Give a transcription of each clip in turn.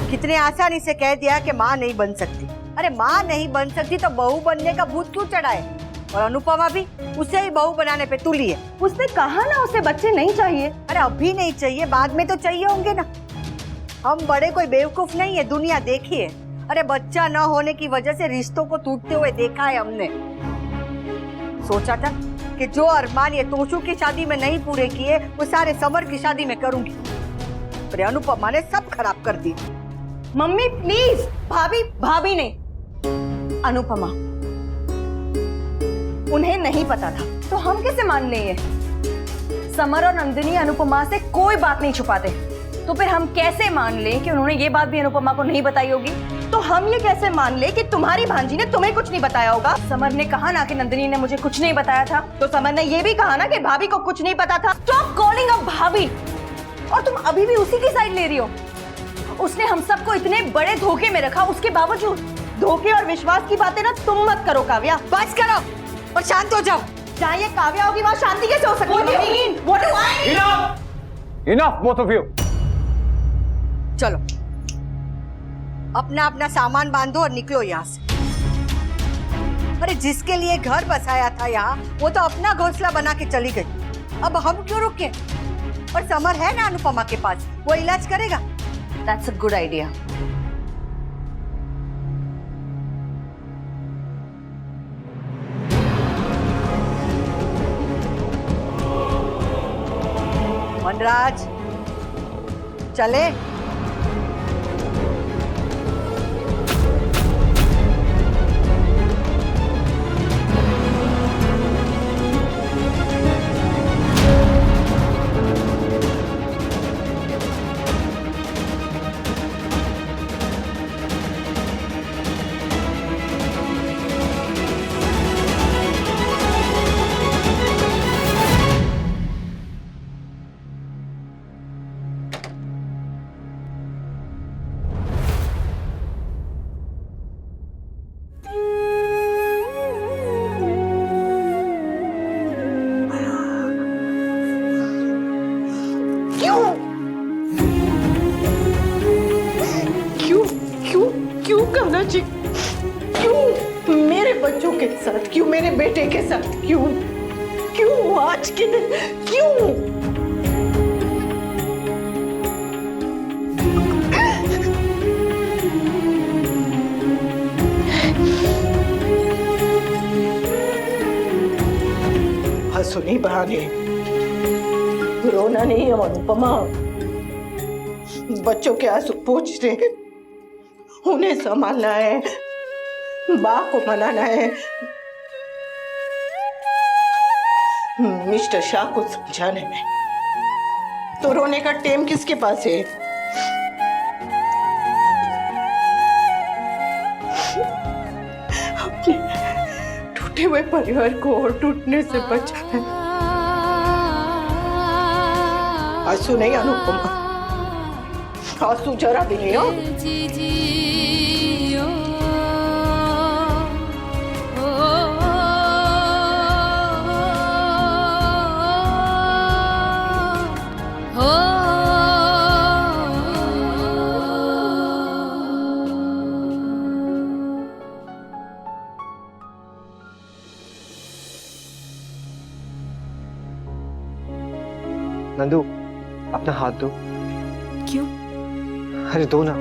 कितने आसानी से कह दिया कि माँ नहीं बन सकती। अरे माँ नहीं बन सकती तो बहू बनने का भूत क्यों चढ़ाए? और अनुपमा भी उसे ही बहू बनाने पे तुली है। उसने कहा ना उसे बच्चे नहीं चाहिए। अरे अभी नहीं चाहिए, बाद में तो चाहिए होंगे ना। हम बड़े कोई बेवकूफ नहीं है, दुनिया देखी है। अरे बच्चा न होने की वजह से रिश्तों को टूटते हुए देखा है हमने। सोचा था कि जो अरमान ये तोशु की शादी में नहीं पूरे किए वो सारे समर की शादी में करूंगी, पर अनुपमा ने सब खराब कर दी। Mummy please. भाभी, भाभी नहीं, अनुपमा। उन्हें नहीं पता था तो हम कैसे मान लें? समर और नंदिनी अनुपमा से कोई बात नहीं छुपाते, तो फिर हम कैसे मान लें कि उन्होंने ये बात भी अनुपमा को नहीं बताई होगी? तो हम ये कैसे मान लें कि तुम्हारी भांजी ने तुम्हें कुछ नहीं बताया होगा? समर ने कहा ना कि नंदिनी ने मुझे कुछ नहीं बताया था, तो समर ने ये भी कहा ना कि भाभी को कुछ नहीं पता था। स्टॉप कॉलिंग अप भाभी। और तुम अभी भी उसी की साइड ले रही हो। उसने हम सबको इतने बड़े धोखे में रखा, उसके बावजूद। धोखे और विश्वास की बातें ना तुम मत करो काव्या। बस करो और शांत हो जाओ। जहाँ ये काव्या होगी वहाँ शांति कैसे हो सकती है? What do I mean? Enough, both of you. चलो अपना अपना सामान बांधो और निकलो यहाँ से। अरे जिसके लिए घर बसाया था यहाँ, वो तो अपना घोंसला बना के चली गई। अब हम क्यों रुके? और समर है ना अनुपमा के पास, वो इलाज करेगा। That's a good idea. वनराज चले। क्यों करना चाहिए? क्यों मेरे बच्चों के साथ? क्यों मेरे बेटे के साथ? क्यों आज के दिन? क्यों? हंसो नहीं बहाने, रोना नहीं है अनुपमा। बच्चों के आंसू पोंछ रहे, उन्हें संभालना है, माँ को मनाना है, मिस्टर शाह को समझाने में। तो रोने का टेम किसके पास है? अपने टूटे हुए परिवार को और टूटने से बचाना। आंसू नहीं अनुपमा, आंसू जरा भी नहीं हो। नंदू अपना हाथ दो। क्यों? अरे दो ना।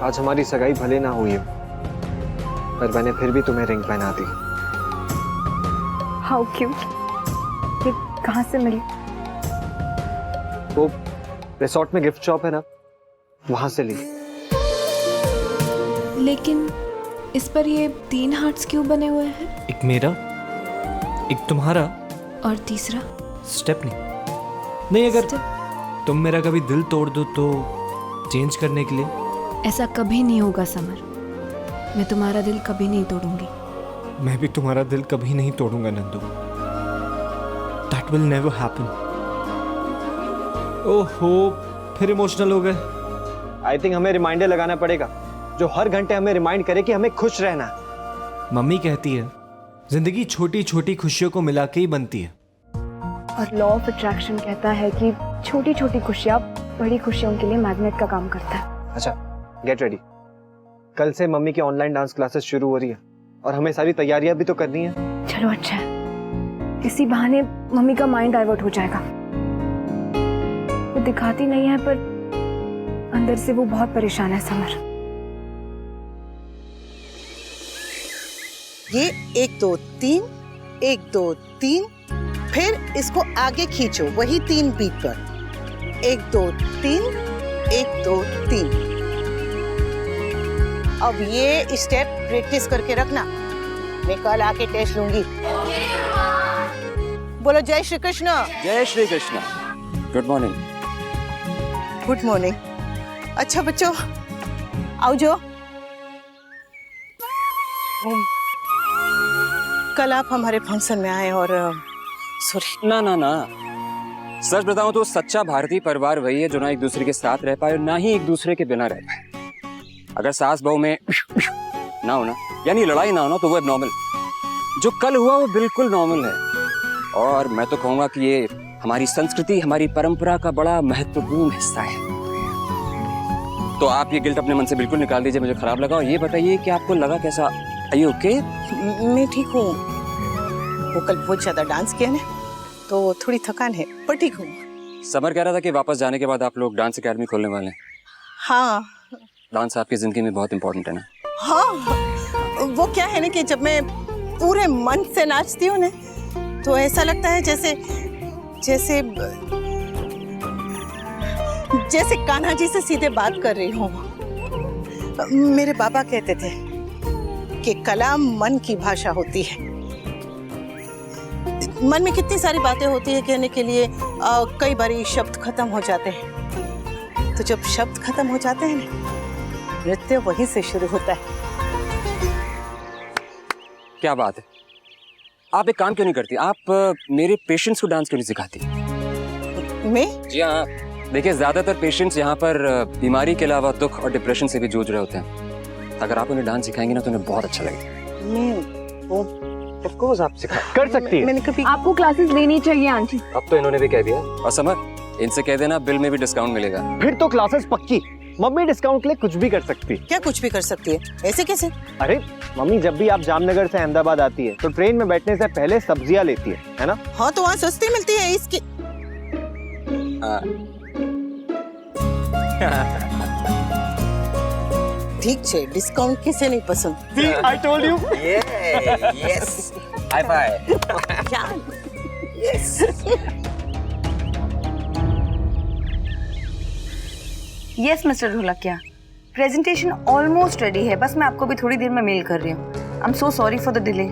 आज हमारी सगाई भले ना हुई हो, पर मैंने फिर भी तुम्हें रिंग पहना दी। How cute. ये कहाँ से मिली? वो रिसोर्ट में गिफ्ट शॉप है ना, वहां से ली। लेकिन इस पर ये 3 हार्ट्स क्यों बने हुए हैं? एक मेरा, एक तुम्हारा और तीसरा स्टेपनी। नहीं, अगर तुम मेरा कभी दिल तोड़ दो तो चेंज करने के लिए। ऐसा कभी नहीं होगा समर, मैं तुम्हारा दिल कभी नहीं तोड़ूंगी। मैं भी तुम्हारा दिल कभी नहीं तोड़ूंगा Nandu. That will never happen. ओहो, फिर इमोशनल हो गए। आई थिंक हमें रिमाइंडर लगाना पड़ेगा जो हर घंटे हमें रिमाइंड करे कि हमें खुश रहना है। मम्मी कहती है जिंदगी छोटी छोटी खुशियों को मिला के ही बनती है। और लॉ ऑफ अट्रैक्शन कहता है कि छोटी छोटी खुशियाँ बड़ी खुशियों के लिए मैग्नेट का काम करता है। अच्छा, गेट रेडी। कल से मम्मी की ऑनलाइन डांस क्लासेस शुरू हो रही है और हमें सारी तैयारियां भी तो करनी है। चलो अच्छा है, इसी बहाने मम्मी का माइंड डाइवर्ट हो जाएगा। वो दिखाती नहीं है पर अंदर से वो बहुत परेशान है समर। ये 1 2 3, 1 2 3, फिर इसको आगे खींचो वही 3 बीट पर। 1 2 3, 1 2 3। अब ये स्टेप प्रैक्टिस करके रखना, मैं कल आके टेस्ट लूंगी। बोलो जय श्री कृष्ण। जय Shri Krishna. Good morning. Good morning. अच्छा बच्चों, आओ जो। कल आप हमारे फंक्शन में आए और सॉरी। ना ना ना, सच बताऊं तो सच्चा भारतीय परिवार वही है जो ना एक दूसरे के साथ रह पाए और ना ही एक दूसरे के बिना रह पाए। अगर सास बहू में ना हो ना, यानी लड़ाई ना हो ना, तो वो एबनॉर्मल। जो कल हुआ वो बिल्कुल नॉर्मल है। और मैं तो कहूंगा कि ये हमारी संस्कृति, हमारी परंपरा का बड़ा महत्वपूर्ण हिस्सा है। तो आप ये गिल्ट अपने मन से बिल्कुल निकाल दीजिए, मुझे खराब लगा। और ये बताइए कि आपको लगा कैसा? Are you okay? मैं ठीक हूँ। वो कल बहुत ज्यादा डांस किया ना, तो थोड़ी थकान है, पर ठीक हूँ। समर कह रहा था कि वापस जाने के बाद आप लोग डांस एकेडमी खोलने वाले हैं। हाँ डांस आपकी जिंदगी में बहुत इंपॉर्टेंट है ना? हाँ, वो क्या है ना कि जब मैं पूरे मन से नाचती हूँ ना, तो ऐसा लगता है जैसे जैसे जैसे कान्हा जी से सीधे बात कर रही हूँ। मेरे बाबा कहते थे कि कला मन की भाषा होती है। मन में कितनी सारी बातें होती है कहने के लिए, कई बारी शब्द खत्म हो जाते हैं। तो जब शब्द खत्म हो जाते हैं ना, नृत्य वहीं से शुरू होता है। क्या बात है। आप एक काम क्यों नहीं करती? आप मेरे पेशेंट्स को डांस क्यों नहीं सिखाती? मैं? जी हाँ, देखिए ज्यादातर पेशेंट्स यहाँ पर बीमारी के अलावा दुख और डिप्रेशन से भी जूझ रहे होते हैं। अगर आप उन्हें डांस सिखाएंगे ना तो उन्हें बहुत अच्छा लगेगा। मैं वो ऑफ कोर्स आप सिखा कर सकती है। मैंने कभी आपको क्लासेस लेनी चाहिए आंटी। अब तो इन्होंने भी कह दिया। और समर, इनसे कह देना बिल में भी डिस्काउंट मिलेगा। फिर तो क्लासेस पक्की। मम्मी डिस्काउंट के लिए कुछ भी कर सकती। क्या कुछ भी कर सकती है? ऐसे कैसे? अरे मम्मी, जब भी आप जामनगर से अहमदाबाद आती है तो ट्रेन में बैठने से पहले सब्जियां लेती है ना? हाँ, तो वहाँ सस्ती मिलती है इसकी। ठीक है, डिस्काउंट किसे नहीं पसंद? I told you. Yes, high five. Yes. Yes mister Dholakia, presentation almost ready है। बस मैं आपको भी थोड़ी देर में मेल कर रही हूँ। I am so sorry for the delay.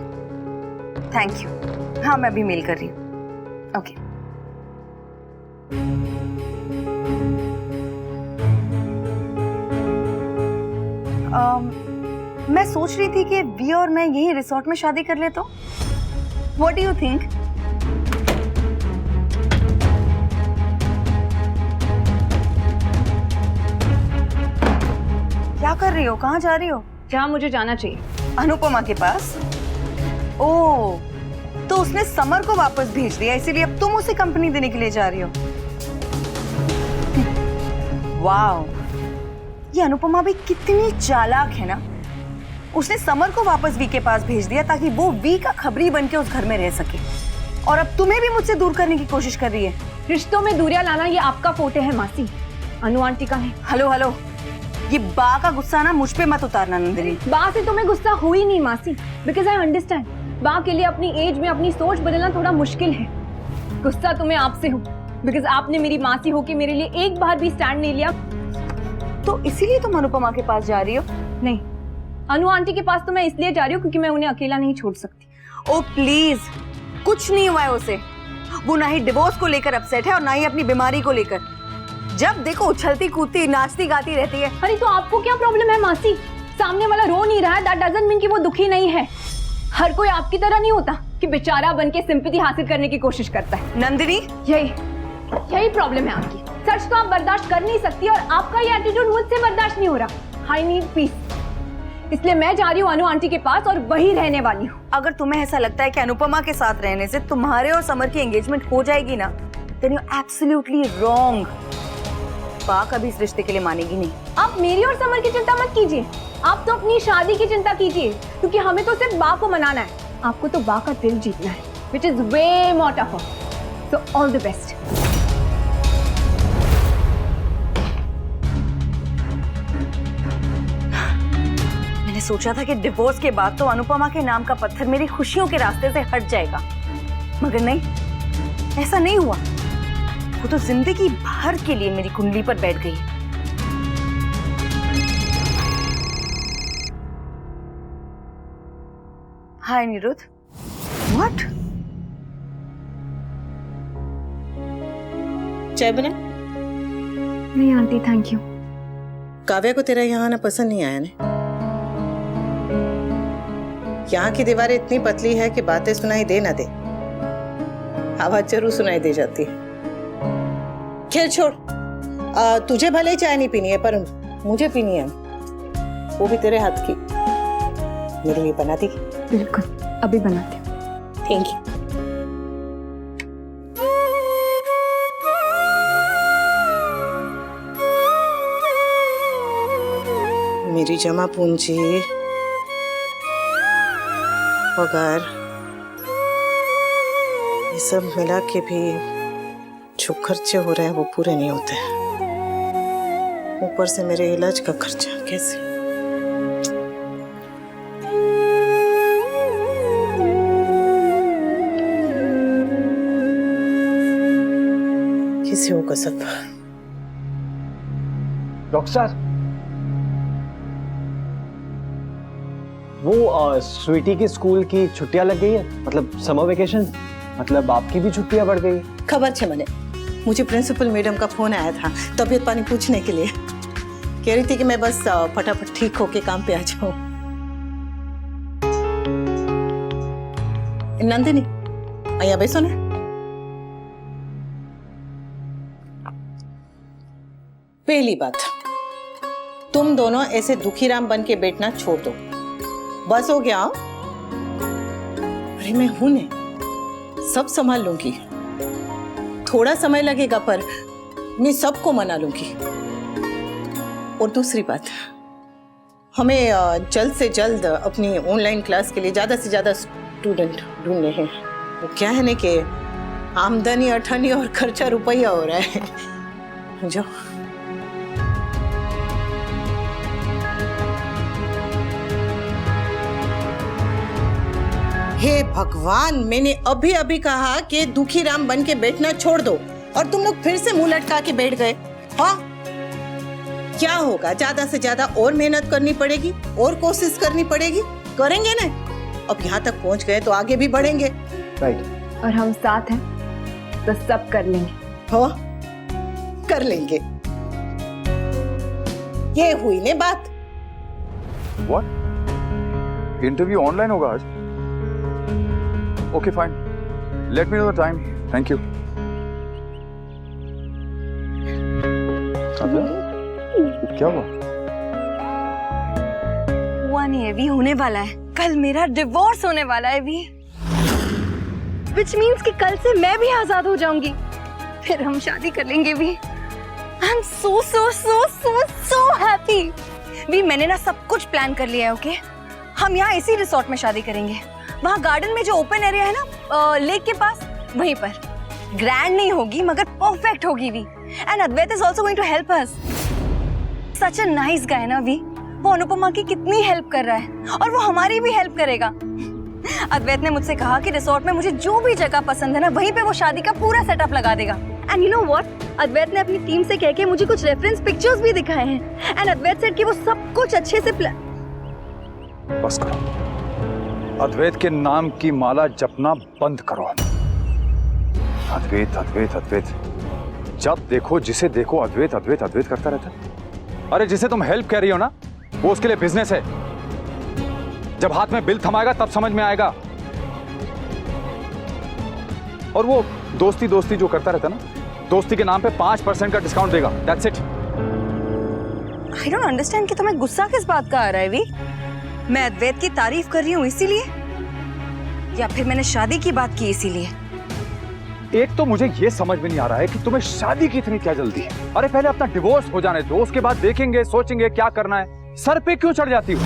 Thank you. हाँ, मैं अभी मेल कर रही हूँ। ओके। मैं सोच रही थी कि वी और मैं यही रिसोर्ट में शादी कर ले तो व्हाट डू यू थिंक? क्या कर रही हो? कहाँ जा रही हो? जहाँ मुझे जाना चाहिए। अनुपमा के पास? ओह, तो उसने समर को वापस भेज दिया, इसीलिए अब तुम उसे कंपनी देने के लिए जा रही हो। वाओ, ये अनुपमा भी कितनी चालाक है ना। उसने समर को वापस वी के पास भेज दिया ताकि वो वी का खबरी बन के उस घर में रह सके, और अब तुम्हें भी मुझसे दूर करने की कोशिश कर रही है। रिश्तों में दूरियां लाना ये आपका फोटे है मासी, अनु आंटी का नहीं। हेलो हेलो, ये बा का गुस्सा ना मुझ पे मत उतारना नंदिनी। बा से तुम्हें गुस्सा हुई नहीं मासी, बिकॉज आई अंडरस्टैंड। बा के लिए अपनी एज में अपनी सोच बदलना थोड़ा मुश्किल है। गुस्सा तुम्हें आपसे हूँ, बिकॉज आपने मेरी मासी होके मेरे लिए एक बार भी स्टैंड नहीं लिया। तो इसीलिए तुम अनुपमा के पास जा रही हो? नहीं, अनु आंटी के पास तो मैं इसलिए जा रही हूँ क्योंकि मैं उन्हें अकेला नहीं छोड़ सकती। ओ प्लीज, कुछ नहीं हुआ है उसे। वो ना ही डिवोर्स को लेकर अपसेट है और ना ही अपनी बीमारी को लेकर। जब देखो उछलती कूदती नाचती गाती रहती है। अरे तो आपको क्या प्रॉब्लम है मासी? सामने वाला रो नहीं रहा है, दैट डजंट मीन कि वो दुखी नहीं है। हर कोई आपकी तरह नहीं होता कि बेचारा बन के सिंपैथी हासिल करने की कोशिश करता है। नंदिनी, यही प्रॉब्लम है आपकी। सच तो आप बर्दाश्त कर नहीं सकती और आपका ये एटीट्यूड मुझसे बर्दाश्त नहीं हो रहा। I need piece. इसलिए मैं जा रही हूँ अनु आंटी के पास और वही रहने वाली हूँ। अगर तुम्हें ऐसा लगता है कि अनुपमा के साथ रहने से तुम्हारे और समर की एंगेजमेंट हो जाएगी ना, then you're absolutely wrong। बा कभी इस रिश्ते के लिए मानेगी नहीं। आप मेरी और समर की चिंता मत कीजिए, आप तो अपनी शादी की चिंता कीजिए, क्योंकि हमें तो सिर्फ बा को मनाना है। आपको तो बा का दिल जीतना है, which is way more tougher. So all the best. मैंने सोचा था कि डिवोर्स के बाद तो अनुपमा के नाम का पत्थर मेरी खुशियों के रास्ते से हट जाएगा, मगर नहीं, ऐसा नहीं हुआ। वो तो जिंदगी भर के लिए मेरी कुंडली पर बैठ गई। हाय निरुद्ध। व्हाट? चाय बना? नहीं आंटी, थैंक यू। काव्या को तेरा यहाँ आना पसंद नहीं आया ना? यहाँ की दीवारें इतनी पतली है कि बातें सुनाई दे ना दे, आवाज जरूर सुनाई दे जाती है। खैर छोड़, तुझे भले ही चाय नहीं पीनी है पर मुझे पीनी है, वो भी तेरे हाथ की। मेरे लिए बना दी? बिल्कुल, अभी बनाती हूँ। Thank you. मेरी जमा पूंजी, पगार, ये सब मिला के भी जो खर्चे हो रहे हैं वो पूरे नहीं होते। ऊपर से मेरे इलाज का खर्चा कैसे? किसी होगा सब। डॉक्टर साहब, वो स्वीटी की स्कूल की छुट्टियां लग गई है, मतलब समर वेकेशन, मतलब आपकी भी छुट्टियां बढ़ गई। खबर छे मने, मुझे प्रिंसिपल मैडम का फोन आया था तबीयत पानी पूछने के लिए। कह रही थी कि मैं बस फटाफट ठीक होके काम पे आ जाऊं। नंदिनी, आया बैसो ना। पहली बात, तुम दोनों ऐसे दुखीराम बन के बैठना छोड़ दो, बस हो गया। अरे मैं हूं ने, सब संभाल लूंगी। थोड़ा समय लगेगा पर मैं सबको मना लूंगी। और दूसरी बात, हमें जल्द से जल्द अपनी ऑनलाइन क्लास के लिए ज्यादा से ज्यादा स्टूडेंट ढूंढने हैं। वो क्या है ना कि आमदनी अठनी और खर्चा रुपया हो रहा है। जो हे भगवान, मैंने अभी अभी कहा कि दुखीराम बन के बैठना छोड़ दो और तुम लोग फिर से मुंह लटका के बैठ गए। हाँ, क्या होगा? ज्यादा से ज्यादा और मेहनत करनी पड़ेगी और कोशिश करनी पड़ेगी। करेंगे ना? अब यहाँ तक पहुँच गए तो आगे भी बढ़ेंगे। राइट। और हम साथ हैं तो सब कर लेंगे। हाँ, कर लेंगे। ये हुई ने बात। व्हाट? इंटरव्यू ऑनलाइन होगा आज? Okay fine, let me know the time. Thank you. क्या हुआ? हुआ नहीं है, भी होने वाला है। कल मेरा डिवोर्स होने वाला है भी, which means कि कल से मैं भी आजाद हो जाऊंगी, फिर हम शादी कर लेंगे भी। I'm so happy। भी मैंने ना सब कुछ प्लान कर लिया है। ओके, हम यहाँ इसी रिसोर्ट में शादी करेंगे। वहाँ गार्डन में जो ओपन एरिया है ना, लेक के पास, वहीं पर। ग्रैंड नहीं होगी मगर परफेक्ट होगी भी। And Advait is also going to help us. Such a nice guy ना वी, वो अनुपमा की कितनी हेल्प कर रहा है और वो हमारी भी हेल्प करेगा। अद्वैत ने मुझसे कहा कि रिसोर्ट में मुझे जो भी जगह पसंद है ना, वहीं पे वो शादी का पूरा सेटअप लगा देगा। एंड यू नो व्हाट, अद्वैत ने अपनी टीम से कह के मुझे कुछ रेफरेंस पिक्चर्स भी दिखाए हैं। एंड अद्वैत सेड कि वो सब कुछ अच्छे से बस करो, अद्वैत के नाम की माला जपना बंद करो। अद्वैत अद्वैत अद्वैत, जब देखो जिसे देखो अद्वैत अद्वैत अद्वैत करता रहता है। अरे जिसे तुम हेल्प कह रही हो ना, वो उसके लिए बिजनेस है। जब हाथ में बिल थमाएगा तब समझ में आएगा। और वो दोस्ती दोस्ती जो करता रहता है ना, दोस्ती के नाम पे 5% का डिस्काउंट देगा। That's it। I don't understand कि तुम्हें गुस्सा किस बात का आ रहा है वी? मैं अद्वैत की तारीफ कर रही हूँ इसीलिए, या फिर मैंने शादी की बात की इसीलिए? एक तो मुझे ये समझ में नहीं आ रहा है कि तुम्हें शादी की इतनी क्या जल्दी है। अरे पहले अपना डिवोर्स हो जाने दो, उसके बाद देखेंगे, सोचेंगे क्या करना है। सर पे क्यों चढ़ जाती हो?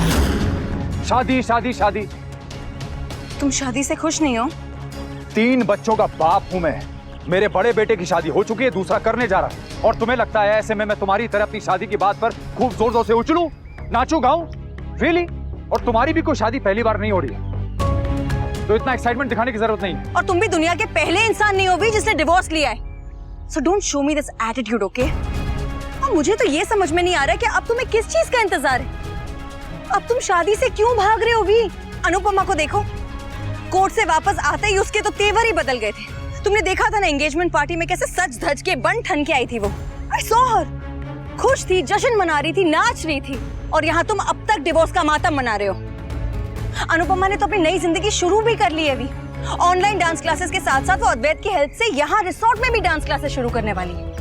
शादी शादी शादी। तुम शादी से खुश नहीं हो? 3 बच्चों का बाप हूं मैं। मेरे बड़े बेटे की शादी हो चुकी है, दूसरा करने जा रहा है, और तुम्हें लगता है ऐसे में मैं तुम्हारी तरह अपनी शादी की बात पर खूब जोर जोर से उछलूं, नाचूं, गाऊं? रियली? और तुम्हारी भी कोई शादी पहली बार नहीं हो रही है, तो इतना एक्साइटमेंट दिखाने की जरूरत नहीं है। और तुम भी दुनिया के पहले इंसान नहीं हो भी जिसने डिवोर्स लिया है। So don't show me this attitude, okay? और मुझे तो ये समझ में नहीं आ रहा कि अब तुम्हें किस चीज का इंतजार है। अब तुम शादी से क्यों भाग रहे हो भी? अनुपमा को देखो, कोर्ट से वापस आते ही उसके तो तेवर ही बदल गए थे। तुमने देखा था ना एंगेजमेंट पार्टी में कैसे सज धज के बन ठन के आई थी वो। आई सॉ हर, खुश थी, जश्न मना रही थी, नाच रही थी, और यहाँ तुम अब तक डिवोर्स का मातम मना रहे हो। अनुपमा ने तो अपनी नई जिंदगी शुरू भी कर ली है अभी। ऑनलाइन डांस क्लासेस के साथ साथ वो अद्वैत की हेल्प से यहाँ रिसोर्ट में भी डांस क्लासेस शुरू करने वाली है।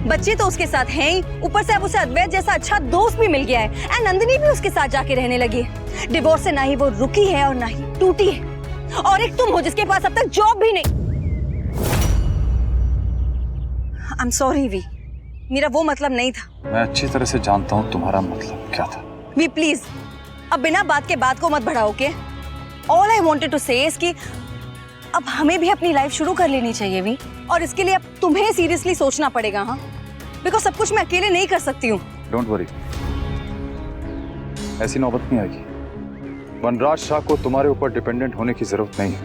बच्चे तो उसके साथ हैं ही, ऊपर से अब उसे अद्वैत जैसा अच्छा दोस्त भी मिल गया है, एंड नंदिनी भी उसके साथ जाके रहने लगी है। डिवोर्स से ना ही वो रुकी है और ना ही टूटी है। और एक तुम हो जिसके पास अब तक जॉब भी नहीं। आई एम सॉरी वी, मेरा वो मतलब नहीं था। मैं अच्छी तरह से जानता हूँ तुम्हारा मतलब क्या था। वी प्लीज, अब बिना बात के बात को मत बढ़ाओ, के? ऑल आई वांटेड टू से इज कि अब हमें भी अपनी लाइफ शुरू कर लेनी चाहिए वी, और इसके लिए अब तुम्हें सीरियसली सोचना पड़ेगा, हाँ? बिकॉज सब कुछ मैं अकेले नहीं कर सकती हूँ। डोंट वरी, ऐसी नौबत नहीं आएगी। वनराज शाह को तुम्हारे ऊपर डिपेंडेंट होने की जरूरत नहीं है।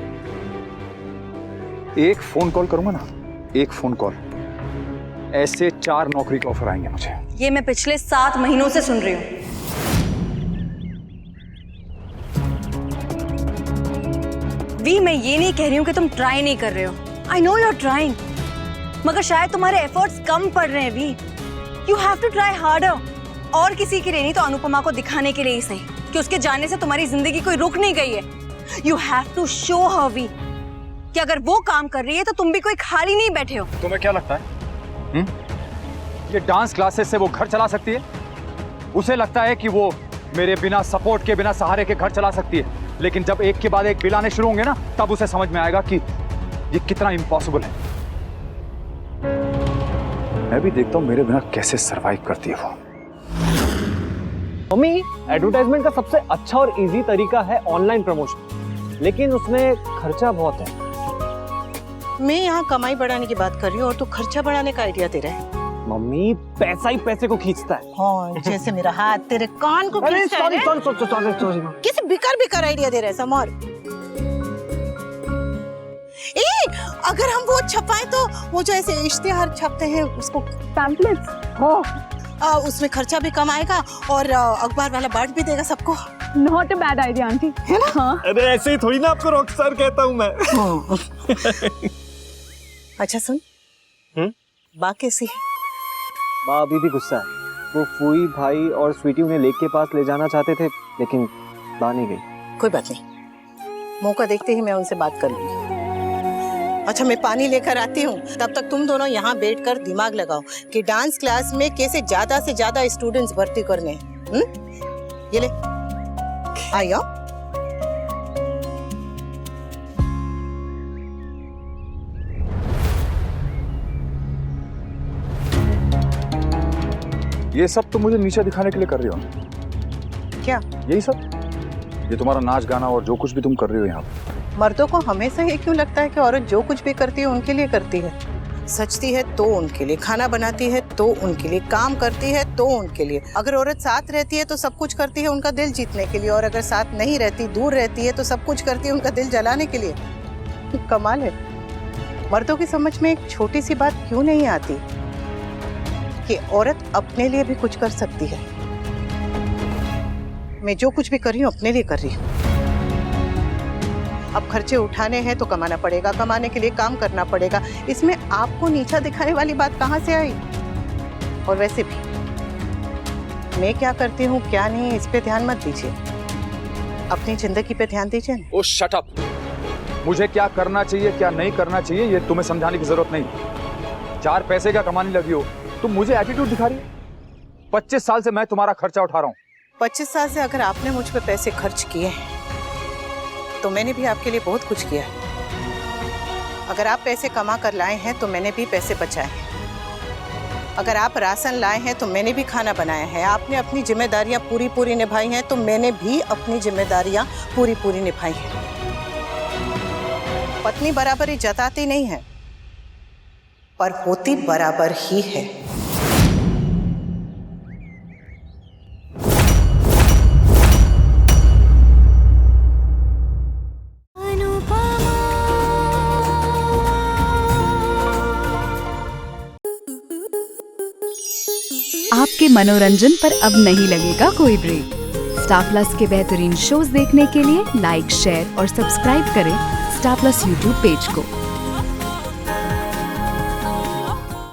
एक फोन कॉल करूंगा ना, एक फोन कॉल, ऐसे 4 नौकरी के ऑफर आएंगे मुझे। ये मैं पिछले 7 महीनों से सुन रही हूँ। वी, मैं ये नहीं कह रही हूँ कि तुम ट्राई नहीं कर रहे हो। I know you are trying, मगर शायद तुम्हारे एफर्ट्स कम पड़ रहे हैं वी। You have to try harder. और किसी के लिए नहीं तो अनुपमा को दिखाने के लिए ही सही कि उसके जाने से तुम्हारी जिंदगी कोई रुक नहीं गई है। You have to show her वी कि अगर वो काम कर रही है तो तुम भी कोई खाली नहीं बैठे हो। तुम्हें क्या लगता है ये डांस क्लासेस से वो घर चला सकती है? उसे लगता है कि वो मेरे बिना सपोर्ट के, बिना सहारे के घर चला सकती है। लेकिन जब एक के बाद एक बिल आने शुरू होंगे ना, तब उसे समझ में आएगा कि ये कितना इम्पॉसिबल है। मैं भी देखता हूँ मेरे बिना कैसे सरवाइव करती है वो। मम्मी, एडवर्टाइजमेंट का सबसे अच्छा और इजी तरीका है ऑनलाइन प्रमोशन, लेकिन उसमें खर्चा बहुत है। मैं यहाँ कमाई बढ़ाने की बात कर रही हूँ और तू खर्चा बढ़ाने का आइडिया दे रहा है। मम्मी, पैसा ही पैसे को खींचता है। हाँ, जैसे मेरा हाथ तेरे कान को खींचता है। सॉरी। किसी बेकार आइडिया दे रहा है समर। अगर हम वो छपाए तो वो जो ऐसे इश्तिहार छपते हैं उसको, पैम्पलेट्स, उसमें खर्चा भी कम आएगा और अखबार वाला बांट भी देगा सबको। Not a bad idea aunty, है ना? हाँ। अरे ऐसे ही थोड़ी ना आपको रॉकस्टार कहता हूँ मैं। अच्छा सुन, बा कैसी है? माँ अभी भी गुस्सा है। वो फूई, भाई और स्वीटी उन्हें लेक के पास ले जाना चाहते थे, लेकिन बा नहीं गई। कोई बात नहीं, मौका देखते ही मैं उनसे बात कर लूंगी। अच्छा, मैं पानी लेकर आती हूँ, तब तक तुम दोनों यहाँ बैठकर दिमाग लगाओ कि डांस क्लास में कैसे ज्यादा से ज्यादा स्टूडेंट्स भर्ती करने हैं। ये ले, आइए। ये सब तो मुझे नीचे दिखाने के लिए कर रही हो? क्या? यही सब, ये तुम्हारा नाच गाना और जो कुछ भी तुम कर रही हो यहाँ पे। मर्दों को हमेशा ये क्यों लगता है कि औरत जो कुछ भी करती है उनके लिए करती है? सजती है तो उनके लिए, खाना बनाती है तो उनके लिए, काम करती है तो उनके लिए। अगर औरत साथ रहती है तो सब कुछ करती है उनका दिल जीतने के लिए, और अगर साथ नहीं रहती, दूर रहती है, तो सब कुछ करती है उनका दिल जलाने के लिए। कमाल है, मर्दों की समझ में एक छोटी सी बात क्यों नहीं आती कि औरत अपने लिए भी कुछ कर सकती है। मैं जो कुछ भी कर रही हूँ अपने लिए कर रही हूँ। अब खर्चे उठाने हैं तो कमाना पड़ेगा, कमाने के लिए काम करना पड़ेगा। इसमें आपको नीचा दिखाने वाली बात कहाँ से आई? और वैसे भी मैं क्या करती हूँ क्या नहीं, इस पे ध्यान मत दीजिए, अपनी जिंदगी पे ध्यान दीजिए ना। ओ शट अप। मुझे क्या करना चाहिए क्या नहीं करना चाहिए ये तुम्हें समझाने की जरूरत नहीं। 4 पैसे का कमाने लगी हो तुम, मुझे एटीट्यूड दिखा रही हो। 25 साल से मैं तुम्हारा खर्चा उठा रहा हूँ, 25 साल से अगर आपने मुझ पे पैसे खर्च किए हैं तो मैंने भी आपके लिए बहुत कुछ किया है। अगर आप पैसे कमा कर लाए हैं तो मैंने भी पैसे बचाए हैं। अगर आप राशन लाए हैं तो मैंने भी खाना बनाया है। आपने अपनी जिम्मेदारियां पूरी निभाई हैं तो मैंने भी अपनी जिम्मेदारियां पूरी निभाई हैं। पत्नी बराबरी जताती नहीं है पर होती बराबर ही है। आपके मनोरंजन पर अब नहीं लगेगा कोई ब्रेक। स्टार प्लस के बेहतरीन शोज देखने के लिए लाइक, शेयर और सब्सक्राइब करें स्टार प्लस यूट्यूब पेज को।